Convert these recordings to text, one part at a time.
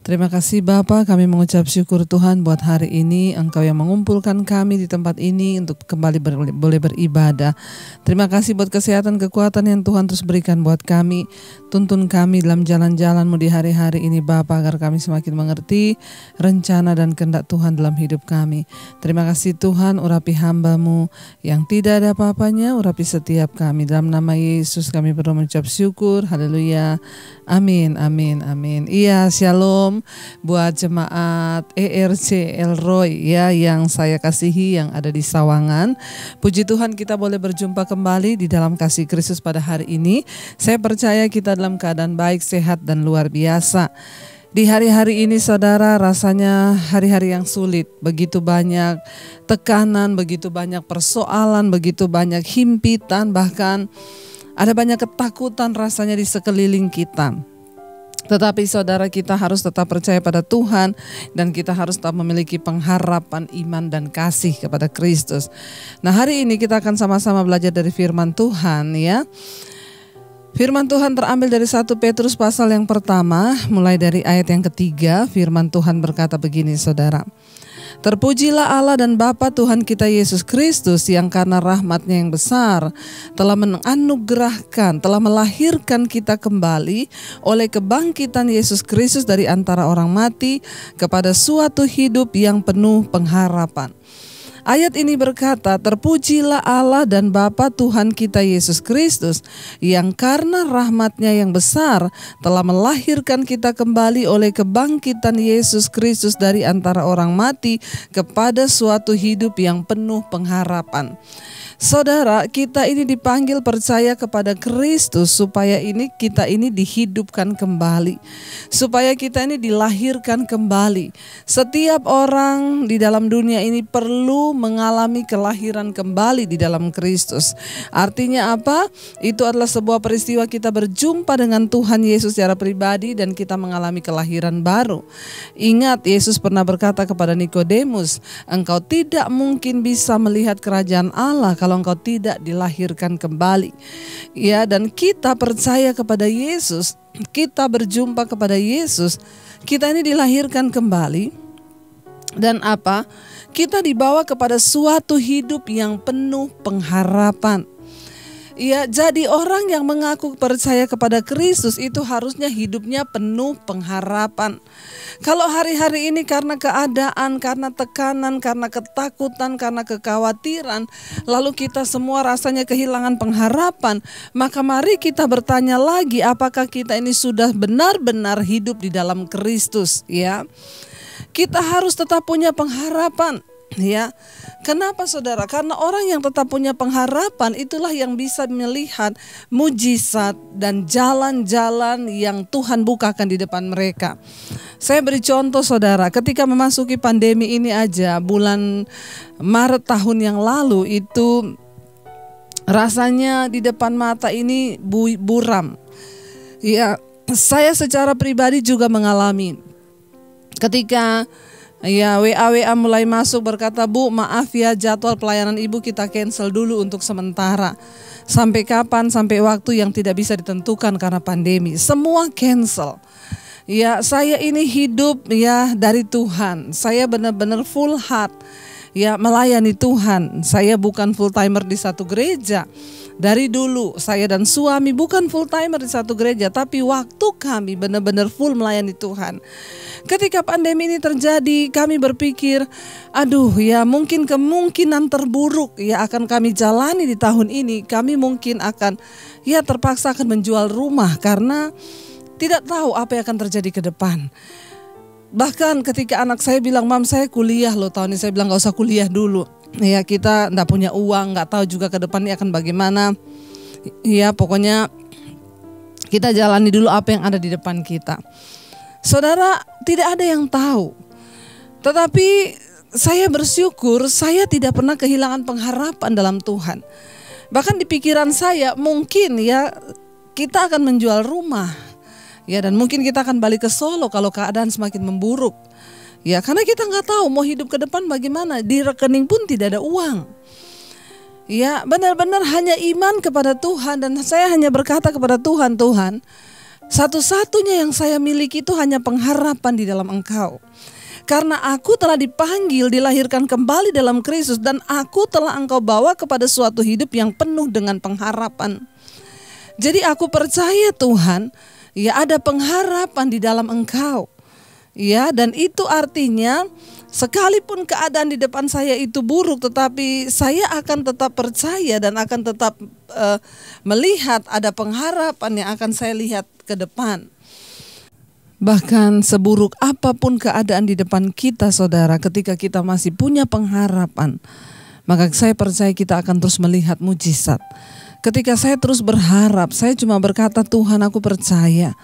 Terima kasih Bapa, kami mengucap syukur Tuhan buat hari ini Engkau yang mengumpulkan kami di tempat ini untuk kembali boleh beribadah. Terima kasih buat kesehatan, kekuatan yang Tuhan terus berikan buat kami. Tuntun kami dalam jalan-jalan-Mu di hari-hari ini Bapa, agar kami semakin mengerti rencana dan kehendak Tuhan dalam hidup kami. Terima kasih Tuhan, urapi hamba-Mu yang tidak ada apa-apanya, urapi setiap kami. Dalam nama Yesus kami berdoa mengucap syukur. Haleluya. Amin, amin, amin. Iya, shalom buat jemaat ERC Elroy ya, yang saya kasihi yang ada di Sawangan. Puji Tuhan kita boleh berjumpa kembali di dalam kasih Kristus pada hari ini. Saya percaya kita dalam keadaan baik, sehat dan luar biasa. Di hari-hari ini saudara, rasanya hari-hari yang sulit. Begitu banyak tekanan, begitu banyak persoalan, begitu banyak himpitan, bahkan ada banyak ketakutan rasanya di sekeliling kita. Tetapi saudara, kita harus tetap percaya pada Tuhan dan kita harus tetap memiliki pengharapan, iman dan kasih kepada Kristus. Nah, hari ini kita akan sama-sama belajar dari firman Tuhan ya. Firman Tuhan terambil dari 1 Petrus pasal yang pertama, mulai dari ayat yang ketiga. Firman Tuhan berkata begini saudara. Terpujilah Allah dan Bapa Tuhan kita Yesus Kristus, yang karena rahmat-Nya yang besar telah menganugerahkan, telah melahirkan kita kembali oleh kebangkitan Yesus Kristus dari antara orang mati kepada suatu hidup yang penuh pengharapan. Ayat ini berkata, terpujilah Allah dan Bapa Tuhan kita Yesus Kristus, yang karena rahmat-Nya yang besar telah melahirkan kita kembali oleh kebangkitan Yesus Kristus dari antara orang mati kepada suatu hidup yang penuh pengharapan. Saudara, kita ini dipanggil percaya kepada Kristus supaya kita ini dihidupkan kembali, supaya kita ini dilahirkan kembali. Setiap orang di dalam dunia ini perlu mengalami kelahiran kembali di dalam Kristus. Artinya apa? Itu adalah sebuah peristiwa kita berjumpa dengan Tuhan Yesus secara pribadi dan kita mengalami kelahiran baru. Ingat, Yesus pernah berkata kepada Nikodemus, engkau tidak mungkin bisa melihat kerajaan Allah kalau engkau tidak dilahirkan kembali. Ya, dan kita percaya kepada Yesus, kita berjumpa kepada Yesus, kita ini dilahirkan kembali. Dan apa? Kita dibawa kepada suatu hidup yang penuh pengharapan. Ya, jadi orang yang mengaku percaya kepada Kristus itu harusnya hidupnya penuh pengharapan. Kalau hari-hari ini karena keadaan, karena tekanan, karena ketakutan, karena kekhawatiran, lalu kita semua rasanya kehilangan pengharapan, maka mari kita bertanya lagi, apakah kita ini sudah benar-benar hidup di dalam Kristus ya? Kita harus tetap punya pengharapan. Ya, kenapa saudara? Karena orang yang tetap punya pengharapan itulah yang bisa melihat mujizat dan jalan-jalan yang Tuhan bukakan di depan mereka. Saya beri contoh saudara, ketika memasuki pandemi ini aja, bulan Maret tahun yang lalu itu rasanya di depan mata ini buram. Ya, saya secara pribadi juga mengalami. Ketika WA mulai masuk berkata, Bu, maaf ya, jadwal pelayanan ibu kita cancel dulu untuk sementara. Sampai kapan? Sampai waktu yang tidak bisa ditentukan karena pandemi. Semua cancel. Ya, saya ini hidup ya dari Tuhan. Saya benar-benar full heart ya melayani Tuhan. Saya bukan full timer di satu gereja. Dari dulu saya dan suami bukan full timer di satu gereja, tapi waktu kami benar-benar full melayani Tuhan. Ketika pandemi ini terjadi, kami berpikir, aduh ya, mungkin kemungkinan terburuk ya akan kami jalani di tahun ini. Kami mungkin akan ya terpaksa akan menjual rumah karena tidak tahu apa yang akan terjadi ke depan. Bahkan ketika anak saya bilang, Mam, saya kuliah loh tahun ini, saya bilang gak usah kuliah dulu. Ya, kita gak punya uang, gak tahu juga ke depan ini akan bagaimana. Ya, pokoknya kita jalani dulu apa yang ada di depan kita. Saudara, tidak ada yang tahu. Tetapi saya bersyukur saya tidak pernah kehilangan pengharapan dalam Tuhan. Bahkan di pikiran saya mungkin ya kita akan menjual rumah. Ya, dan mungkin kita akan balik ke Solo kalau keadaan semakin memburuk. Ya, karena kita nggak tahu mau hidup ke depan bagaimana. Di rekening pun tidak ada uang. Ya, benar-benar hanya iman kepada Tuhan. Dan saya hanya berkata kepada Tuhan, Tuhan, Satu-satunya yang saya miliki itu hanya pengharapan di dalam Engkau. Karena aku telah dipanggil, dilahirkan kembali dalam Kristus, dan aku telah Engkau bawa kepada suatu hidup yang penuh dengan pengharapan. Jadi aku percaya Tuhan, ya ada pengharapan di dalam Engkau. Ya, dan itu artinya sekalipun keadaan di depan saya itu buruk, tetapi saya akan tetap percaya dan akan tetap melihat ada pengharapan yang akan saya lihat ke depan. Bahkan seburuk apapun keadaan di depan kita, saudara, ketika kita masih punya pengharapan, maka saya percaya kita akan terus melihat mujizat. Ketika saya terus berharap, saya cuma berkata, Tuhan, aku percaya.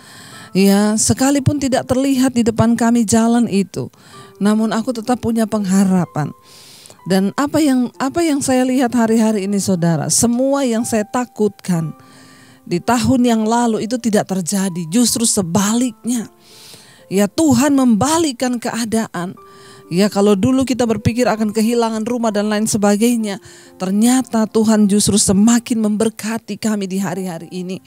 Ya, sekalipun tidak terlihat di depan kami jalan itu, namun aku tetap punya pengharapan. Dan apa yang saya lihat hari-hari ini, saudara, semua yang saya takutkan di tahun yang lalu itu tidak terjadi, justru sebaliknya. Ya, Tuhan membalikkan keadaan. Ya, kalau dulu kita berpikir akan kehilangan rumah dan lain sebagainya, ternyata Tuhan justru semakin memberkati kami di hari-hari ini.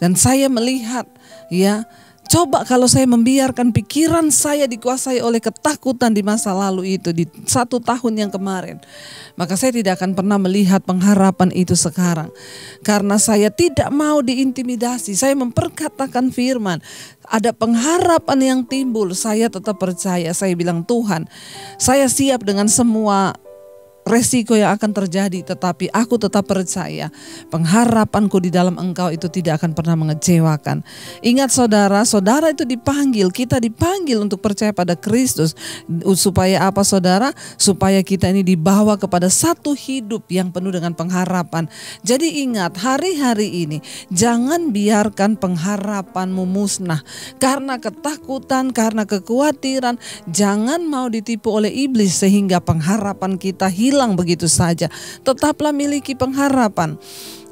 Dan saya melihat, ya, coba kalau saya membiarkan pikiran saya dikuasai oleh ketakutan di masa lalu itu, di 1 tahun yang kemarin, maka saya tidak akan pernah melihat pengharapan itu sekarang. Karena saya tidak mau diintimidasi, saya memperkatakan firman. Ada pengharapan yang timbul, saya tetap percaya. Saya bilang, Tuhan, saya siap dengan semua resiko yang akan terjadi, tetapi aku tetap percaya pengharapanku di dalam Engkau itu tidak akan pernah mengecewakan. Ingat saudara, saudara itu dipanggil, kita dipanggil untuk percaya pada Kristus. Supaya apa, saudara? Supaya kita ini dibawa kepada satu hidup yang penuh dengan pengharapan. Jadi ingat, hari-hari ini jangan biarkan pengharapanmu musnah karena ketakutan, karena kekhawatiran. Jangan mau ditipu oleh iblis sehingga pengharapan kita hilang begitu saja. Tetaplah miliki pengharapan.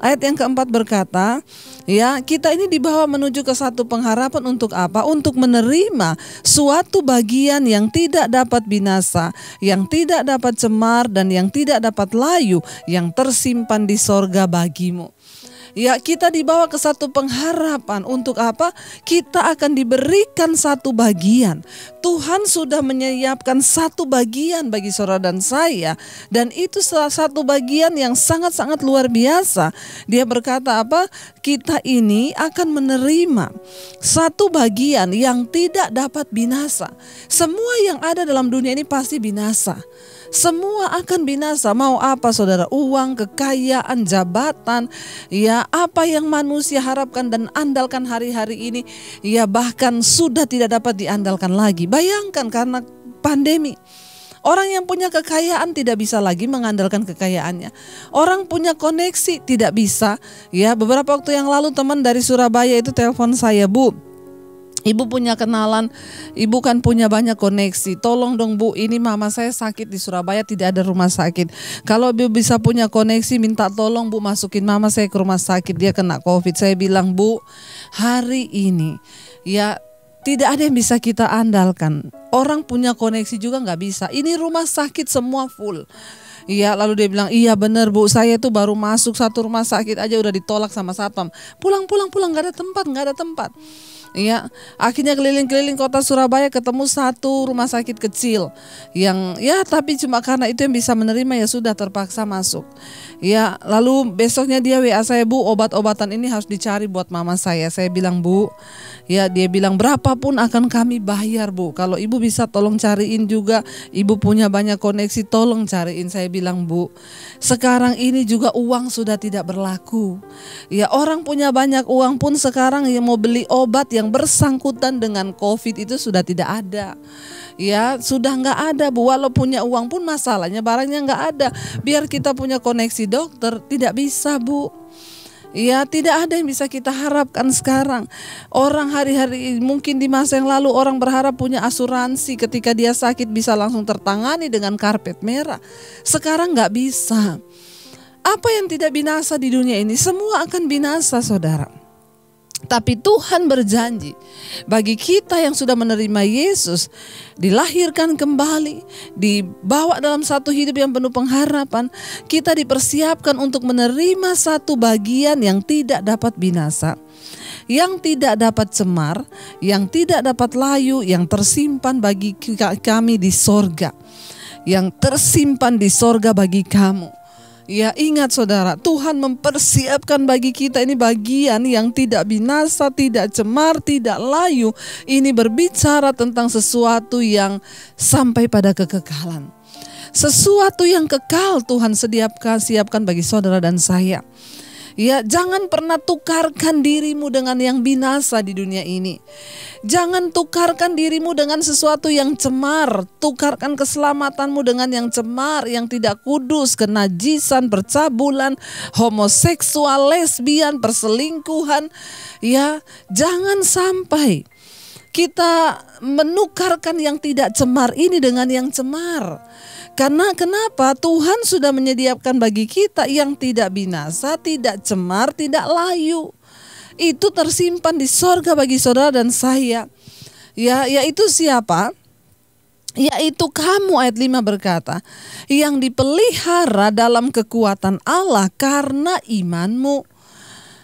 Ayat yang keempat berkata, ya, kita ini dibawa menuju ke satu pengharapan untuk apa? Untuk menerima suatu bagian yang tidak dapat binasa, yang tidak dapat cemar, dan yang tidak dapat layu, yang tersimpan di sorga bagimu. Ya, kita dibawa ke satu pengharapan untuk apa? Kita akan diberikan satu bagian. Tuhan sudah menyiapkan satu bagian bagi saudara dan saya, dan itu salah satu bagian yang sangat-sangat luar biasa. Dia berkata apa? Kita ini akan menerima satu bagian yang tidak dapat binasa. Semua yang ada dalam dunia ini pasti binasa. Semua akan binasa. Mau apa, saudara? Uang, kekayaan, jabatan, ya, apa yang manusia harapkan dan andalkan hari-hari ini, ya, bahkan sudah tidak dapat diandalkan lagi. Bayangkan, karena pandemi, orang yang punya kekayaan tidak bisa lagi mengandalkan kekayaannya. Orang punya koneksi tidak bisa. Ya, beberapa waktu yang lalu teman dari Surabaya itu telepon saya, Bu, Ibu punya kenalan, Ibu kan punya banyak koneksi. Tolong dong Bu, ini mama saya sakit di Surabaya, tidak ada rumah sakit. Kalau Ibu bisa punya koneksi, minta tolong Bu masukin mama saya ke rumah sakit, dia kena COVID. Saya bilang, Bu, hari ini ya tidak ada yang bisa kita andalkan. Orang punya koneksi juga nggak bisa. Ini rumah sakit semua full. Iya, lalu dia bilang, iya benar Bu, saya tuh baru masuk satu rumah sakit aja udah ditolak sama satpam. Pulang, nggak ada tempat. Ya, akhirnya keliling-keliling kota Surabaya ketemu satu rumah sakit kecil yang ya tapi cuma karena itu yang bisa menerima, ya sudah terpaksa masuk. Ya, lalu besoknya dia WA saya, Bu, obat-obatan ini harus dicari buat mama saya. Saya bilang, Bu, ya, dia bilang berapapun akan kami bayar, Bu. Kalau Ibu bisa tolong cariin juga, Ibu punya banyak koneksi, tolong cariin. Saya bilang, Bu, sekarang ini juga uang sudah tidak berlaku. Ya, orang punya banyak uang pun sekarang yang mau beli obat yang bersangkutan dengan COVID itu sudah tidak ada. Ya, sudah nggak ada, Bu. Walau punya uang pun masalahnya barangnya nggak ada. Biar kita punya koneksi dokter, tidak bisa, Bu. Ya, tidak ada yang bisa kita harapkan sekarang. Orang hari-hari, mungkin di masa yang lalu orang berharap punya asuransi, ketika dia sakit bisa langsung tertangani dengan karpet merah. Sekarang nggak bisa. Apa yang tidak binasa di dunia ini semua akan binasa, saudara. Tapi Tuhan berjanji bagi kita yang sudah menerima Yesus, dilahirkan kembali, dibawa dalam satu hidup yang penuh pengharapan, kita dipersiapkan untuk menerima satu bagian yang tidak dapat binasa, yang tidak dapat cemar, yang tidak dapat layu, yang tersimpan bagi kami di sorga, yang tersimpan di sorga bagi kamu. Ya, ingat saudara, Tuhan mempersiapkan bagi kita ini bagian yang tidak binasa, tidak cemar, tidak layu. Ini berbicara tentang sesuatu yang sampai pada kekekalan. Sesuatu yang kekal Tuhan siapkan bagi saudara dan saya. Ya, jangan pernah tukarkan dirimu dengan yang binasa di dunia ini. Jangan tukarkan dirimu dengan sesuatu yang cemar. Tukarkan keselamatanmu dengan yang cemar, yang tidak kudus, kenajisan, percabulan, homoseksual, lesbian, perselingkuhan. Ya, jangan sampai kita menukarkan yang tidak cemar ini dengan yang cemar. Karena kenapa? Tuhan sudah menyediakan bagi kita yang tidak binasa, tidak cemar, tidak layu. Itu tersimpan di sorga bagi saudara dan saya. Ya, yaitu siapa? Yaitu kamu, ayat 5 berkata, yang dipelihara dalam kekuatan Allah karena imanmu.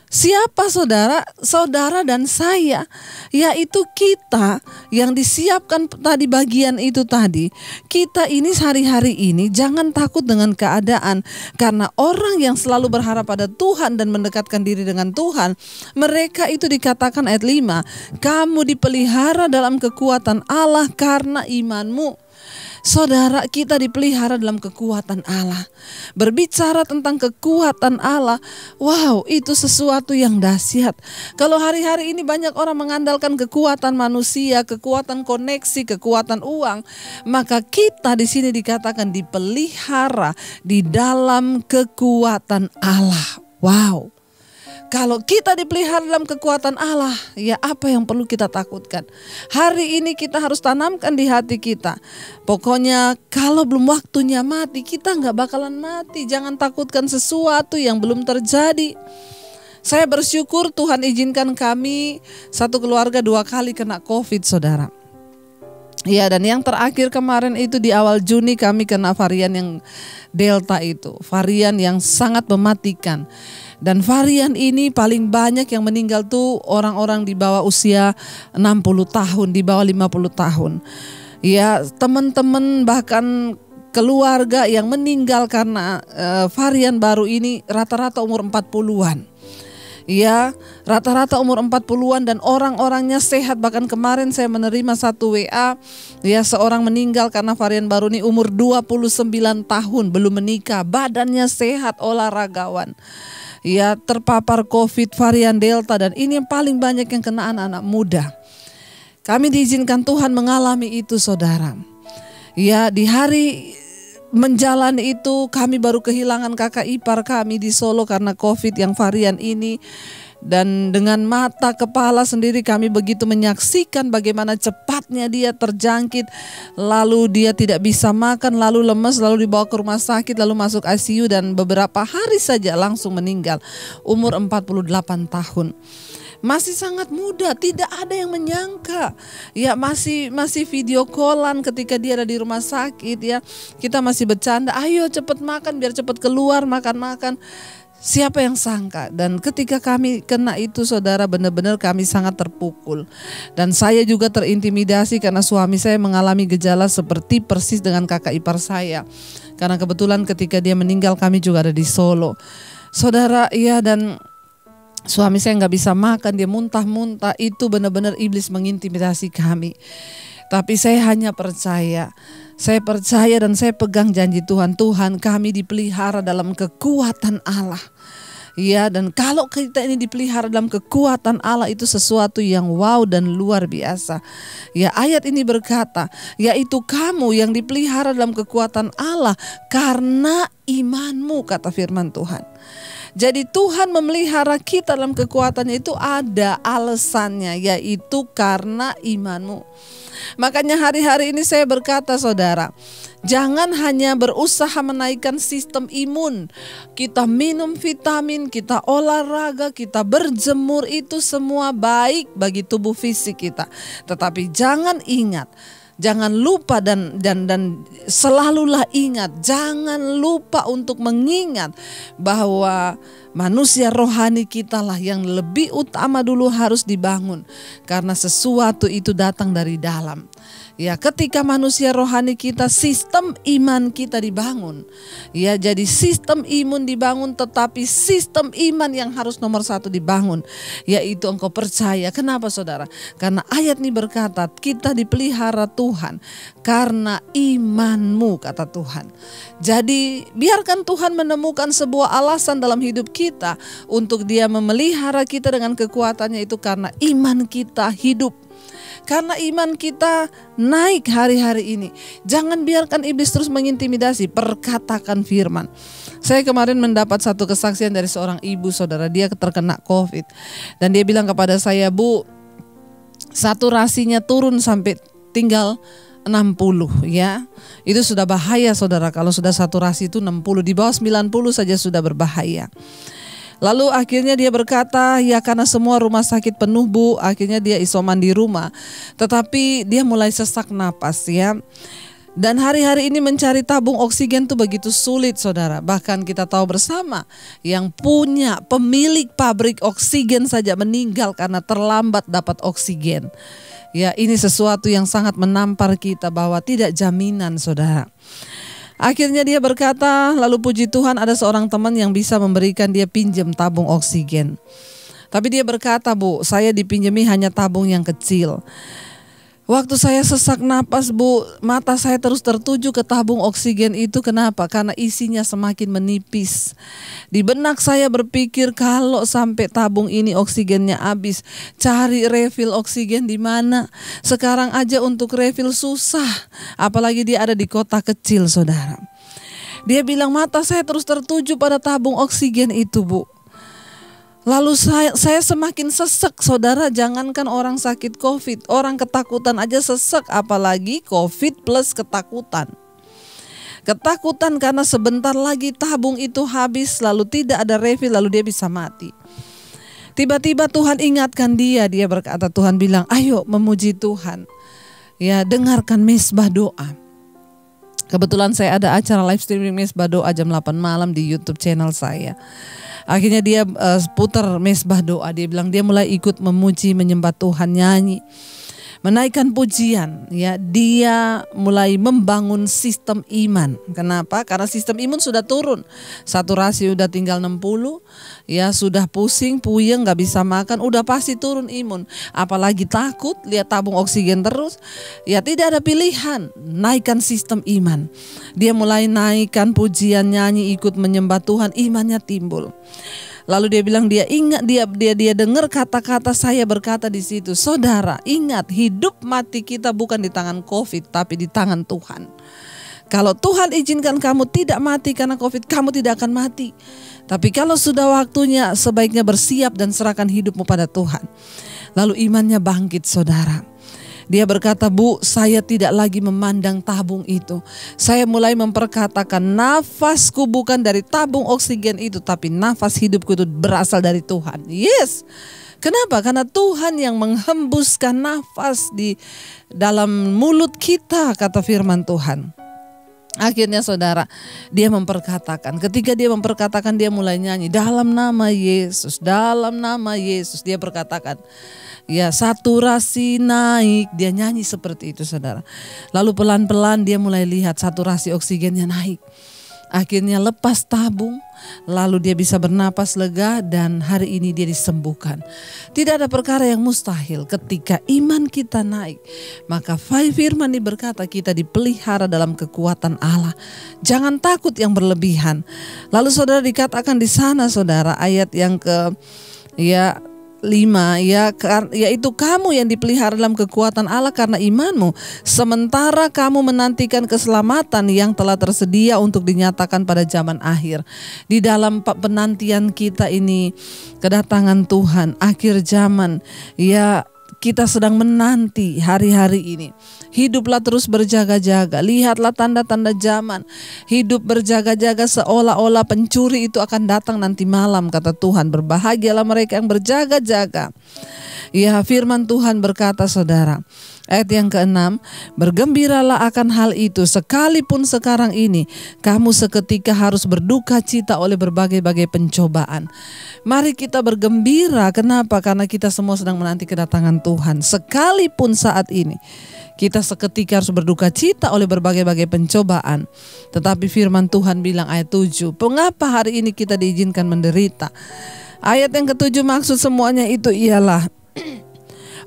Siapa saudara? Saudara dan saya, yaitu kita yang disiapkan tadi bagian itu tadi. Kita ini hari-hari ini jangan takut dengan keadaan, karena orang yang selalu berharap pada Tuhan dan mendekatkan diri dengan Tuhan, mereka itu dikatakan ayat 5, kamu dipelihara dalam kekuatan Allah karena imanmu. Saudara, kita dipelihara dalam kekuatan Allah. Berbicara tentang kekuatan Allah, wow, itu sesuatu yang dahsyat. Kalau hari-hari ini banyak orang mengandalkan kekuatan manusia, kekuatan koneksi, kekuatan uang, maka kita di sini dikatakan dipelihara di dalam kekuatan Allah. Wow. Kalau kita dipelihara dalam kekuatan Allah, ya apa yang perlu kita takutkan? Hari ini kita harus tanamkan di hati kita. Pokoknya kalau belum waktunya mati, kita nggak bakalan mati. Jangan takutkan sesuatu yang belum terjadi. Saya bersyukur Tuhan izinkan kami satu keluarga 2 kali kena COVID, saudara. Ya, dan yang terakhir kemarin itu di awal Juni kami kena varian yang Delta itu. Varian yang sangat mematikan. Dan varian ini paling banyak yang meninggal tuh orang-orang di bawah usia 60 tahun, di bawah 50 tahun. Ya, teman-teman bahkan keluarga yang meninggal karena varian baru ini rata-rata umur 40-an. Ya, rata-rata umur 40-an dan orang-orangnya sehat. Bahkan kemarin saya menerima satu WA, ya, seorang meninggal karena varian baru ini umur 29 tahun, belum menikah, badannya sehat, olahragawan. Ya, terpapar COVID varian Delta, dan ini yang paling banyak yang kena anak-anak muda. Kami diizinkan Tuhan mengalami itu, saudara. Ya, di hari menjalani itu kami baru kehilangan kakak ipar kami di Solo karena COVID yang varian ini. Dan dengan mata kepala sendiri kami begitu menyaksikan bagaimana cepatnya dia terjangkit. Lalu dia tidak bisa makan, lalu lemas, lalu dibawa ke rumah sakit, lalu masuk ICU dan beberapa hari saja langsung meninggal. Umur 48 tahun. Masih sangat muda, tidak ada yang menyangka. Ya, masih video callan ketika dia ada di rumah sakit, ya. Kita masih bercanda, ayo cepet makan biar cepet keluar makan-makan. Siapa yang sangka? Dan ketika kami kena itu, saudara, benar-benar kami sangat terpukul. Dan saya juga terintimidasi karena suami saya mengalami gejala seperti persis dengan kakak ipar saya. Karena kebetulan ketika dia meninggal kami juga ada di Solo. Saudara, ya, dan suami saya nggak bisa makan, dia muntah-muntah. Itu benar-benar iblis mengintimidasi kami. Tapi saya hanya percaya. Saya percaya dan saya pegang janji Tuhan. Tuhan, kami dipelihara dalam kekuatan Allah. Ya, dan kalau kita ini dipelihara dalam kekuatan Allah, itu sesuatu yang wow dan luar biasa. Ya, ayat ini berkata, yaitu kamu yang dipelihara dalam kekuatan Allah karena imanmu, kata firman Tuhan. Jadi Tuhan memelihara kita dalam kekuatannya itu ada alasannya, yaitu karena imanmu. Makanya hari-hari ini saya berkata, saudara, Jangan hanya berusaha menaikkan sistem imun. Kita minum vitamin, kita olahraga, kita berjemur, itu semua baik bagi tubuh fisik kita. Tetapi jangan lupa dan selalulah ingat, jangan lupa untuk mengingat bahwa manusia rohani kita lah yang lebih utama dulu harus dibangun, karena sesuatu itu datang dari dalam. Ya, ketika manusia rohani kita, sistem iman kita dibangun. Ya, jadi sistem imun dibangun, tetapi sistem iman yang harus nomor satu dibangun, yaitu engkau percaya. Kenapa saudara? Karena ayat ini berkata, kita dipelihara Tuhan karena imanmu, kata Tuhan. Jadi biarkan Tuhan menemukan sebuah alasan dalam hidup kita untuk Dia memelihara kita dengan kekuatannya itu, karena iman kita hidup. Karena iman kita naik hari-hari ini. Jangan biarkan iblis terus mengintimidasi. Perkatakan firman. Saya kemarin mendapat satu kesaksian dari seorang ibu, saudara. Dia terkena COVID. Dan dia bilang kepada saya, Bu, saturasinya turun sampai tinggal 60 ya. Itu sudah bahaya, saudara. Kalau sudah saturasi itu 60, di bawah 90 saja sudah berbahaya. Lalu akhirnya dia berkata, ya karena semua rumah sakit penuh, Bu, akhirnya dia isoman di rumah. Tetapi dia mulai sesak napas ya. Dan hari-hari ini mencari tabung oksigen itu begitu sulit, saudara. Bahkan kita tahu bersama, yang punya pemilik pabrik oksigen saja meninggal karena terlambat dapat oksigen. Ya, ini sesuatu yang sangat menampar kita bahwa tidak jaminan, saudara. Akhirnya dia berkata, lalu puji Tuhan ada seorang teman yang bisa memberikan dia pinjam tabung oksigen. Tapi dia berkata, Bu, saya dipinjami hanya tabung yang kecil. Waktu saya sesak napas, Bu, mata saya terus tertuju ke tabung oksigen itu. Kenapa? Karena isinya semakin menipis. Di benak saya berpikir, kalau sampai tabung ini oksigennya habis, cari refill oksigen di mana? Sekarang aja untuk refill susah, apalagi dia ada di kota kecil, saudara. Dia bilang, mata saya terus tertuju pada tabung oksigen itu, Bu. Lalu saya semakin sesek, saudara. Jangankan orang sakit COVID, orang ketakutan aja sesek, apalagi COVID plus ketakutan. Ketakutan karena sebentar lagi tabung itu habis, lalu tidak ada refill, lalu dia bisa mati. Tiba-tiba Tuhan ingatkan dia berkata, Tuhan bilang, ayo memuji Tuhan. Ya, dengarkan mesbah doa. Kebetulan saya ada acara live streaming mesbah doa jam 8 malam di YouTube channel saya. Akhirnya dia putar mesbah doa. Dia bilang dia mulai ikut memuji, menyembah Tuhan, nyanyi, menaikkan pujian. Ya, dia mulai membangun sistem iman. Kenapa? Karena sistem imun sudah turun. Saturasi udah tinggal 60. Ya, sudah pusing, puyeng, gak bisa makan, udah pasti turun imun. Apalagi takut, lihat tabung oksigen terus. Ya, tidak ada pilihan, naikkan sistem iman. Dia mulai naikkan pujian, nyanyi, ikut menyembah Tuhan, imannya timbul. Lalu dia bilang, dia ingat, dia dengar kata-kata saya berkata di situ, saudara, ingat, hidup mati kita bukan di tangan COVID, tapi di tangan Tuhan. Kalau Tuhan izinkan kamu tidak mati karena COVID, kamu tidak akan mati. Tapi kalau sudah waktunya, sebaiknya bersiap dan serahkan hidupmu pada Tuhan. Lalu imannya bangkit, saudara. Dia berkata, Bu, saya tidak lagi memandang tabung itu. Saya mulai memperkatakan, nafasku bukan dari tabung oksigen itu, tapi nafas hidupku itu berasal dari Tuhan. Yes. Kenapa? Karena Tuhan yang menghembuskan nafas di dalam mulut kita, kata firman Tuhan. Akhirnya saudara, dia memperkatakan. Ketika dia memperkatakan, dia mulai nyanyi, dalam nama Yesus, dalam nama Yesus. Dia berkatakan, ya, saturasi naik. Dia nyanyi seperti itu, saudara. Lalu pelan-pelan dia mulai lihat saturasi oksigennya naik. Akhirnya lepas tabung, lalu dia bisa bernapas lega, dan hari ini dia disembuhkan. Tidak ada perkara yang mustahil ketika iman kita naik. Maka firman ini berkata, kita dipelihara dalam kekuatan Allah. Jangan takut yang berlebihan. Lalu saudara, dikatakan di sana, saudara, ayat yang ke 5, yaitu kamu yang dipelihara dalam kekuatan Allah karena imanmu, sementara kamu menantikan keselamatan yang telah tersedia untuk dinyatakan pada zaman akhir. Di dalam penantian kita ini, kedatangan Tuhan, akhir zaman, ya, kita sedang menanti hari-hari ini. Hiduplah terus berjaga-jaga. Lihatlah tanda-tanda zaman. Hidup berjaga-jaga seolah-olah pencuri itu akan datang nanti malam, kata Tuhan. Berbahagialah mereka yang berjaga-jaga. Ya, firman Tuhan berkata, saudara, ayat yang ke-6, bergembiralah akan hal itu, sekalipun sekarang ini kamu seketika harus berduka cita oleh berbagai-bagai pencobaan. Mari kita bergembira. Kenapa? Karena kita semua sedang menanti kedatangan Tuhan. Sekalipun saat ini kita seketika harus berduka cita oleh berbagai-bagai pencobaan. Tetapi firman Tuhan bilang ayat 7, mengapa hari ini kita diizinkan menderita? Ayat yang ke-7 maksud semuanya itu ialah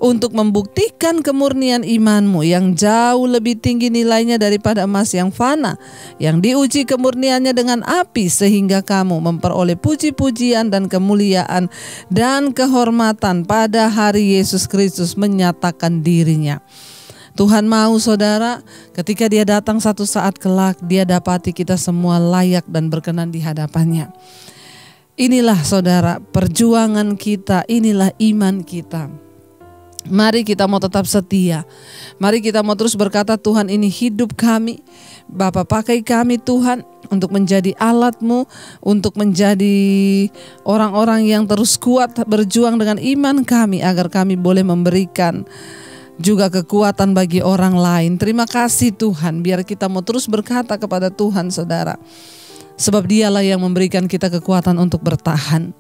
untuk membuktikan kemurnian imanmu yang jauh lebih tinggi nilainya daripada emas yang fana, yang diuji kemurniannya dengan api, sehingga kamu memperoleh puji-pujian dan kemuliaan dan kehormatan pada hari Yesus Kristus menyatakan dirinya. Tuhan mau, saudara, ketika Dia datang satu saat kelak, Dia dapati kita semua layak dan berkenan di hadapannya. Inilah, saudara, perjuangan kita, inilah iman kita. Mari kita mau tetap setia. Mari kita mau terus berkata, Tuhan, ini hidup kami. Bapa, pakai kami Tuhan untuk menjadi alat-Mu, untuk menjadi orang-orang yang terus kuat berjuang dengan iman kami, agar kami boleh memberikan juga kekuatan bagi orang lain. Terima kasih Tuhan, biar kita mau terus berkata kepada Tuhan, saudara, sebab Dialah yang memberikan kita kekuatan untuk bertahan.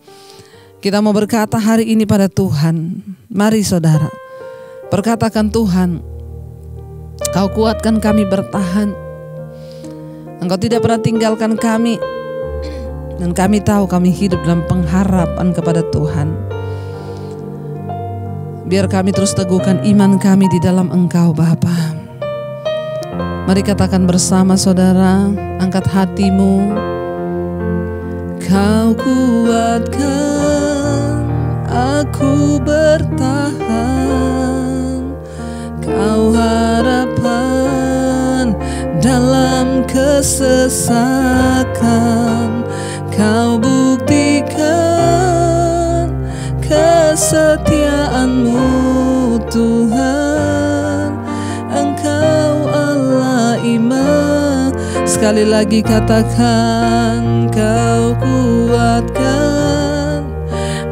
Kita mau berkata hari ini pada Tuhan. Mari saudara, berkatakan, Tuhan, Kau kuatkan kami bertahan. Engkau tidak pernah tinggalkan kami. Dan kami tahu kami hidup dalam pengharapan kepada Tuhan. Biar kami terus teguhkan iman kami di dalam Engkau, Bapa. Mari katakan bersama, saudara, angkat hatimu. Kau kuatkan aku bertahan, Kau harapan dalam kesesakan, Kau buktikan kesetiaan-Mu Tuhan, Engkau Allah iman. Sekali lagi katakan, Kau kuatkan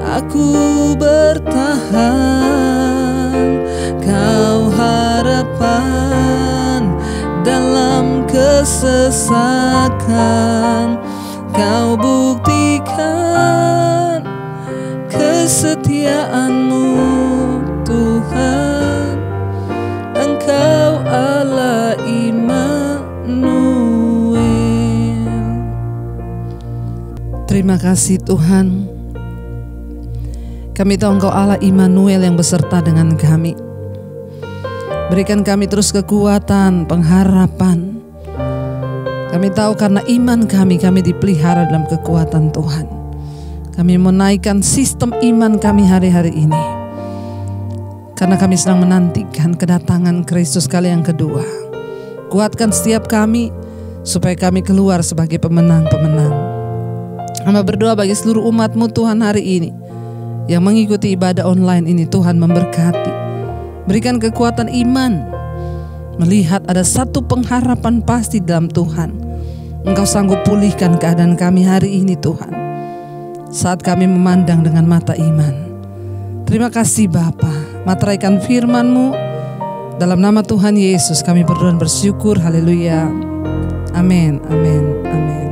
aku bertahan, Kau harapan dalam kesesakan, Kau buktikan kesetiaan-Mu Tuhan, Engkau Allah Immanuel. Terima kasih Tuhan. Kami tahu Engkau Allah Immanuel yang beserta dengan kami. Berikan kami terus kekuatan, pengharapan. Kami tahu karena iman kami dipelihara dalam kekuatan Tuhan. Kami menaikkan sistem iman kami hari-hari ini, karena kami sedang menantikan kedatangan Kristus kali yang kedua. Kuatkan setiap kami supaya kami keluar sebagai pemenang-pemenang. Hamba berdoa bagi seluruh umat-Mu Tuhan hari ini yang mengikuti ibadah online ini. Tuhan memberkati, berikan kekuatan iman, melihat ada satu pengharapan pasti dalam Tuhan. Engkau sanggup pulihkan keadaan kami hari ini Tuhan, saat kami memandang dengan mata iman. Terima kasih Bapa, materaikan firman-Mu. Dalam nama Tuhan Yesus kami berdoa dan bersyukur. Haleluya. Amin, amin, amin.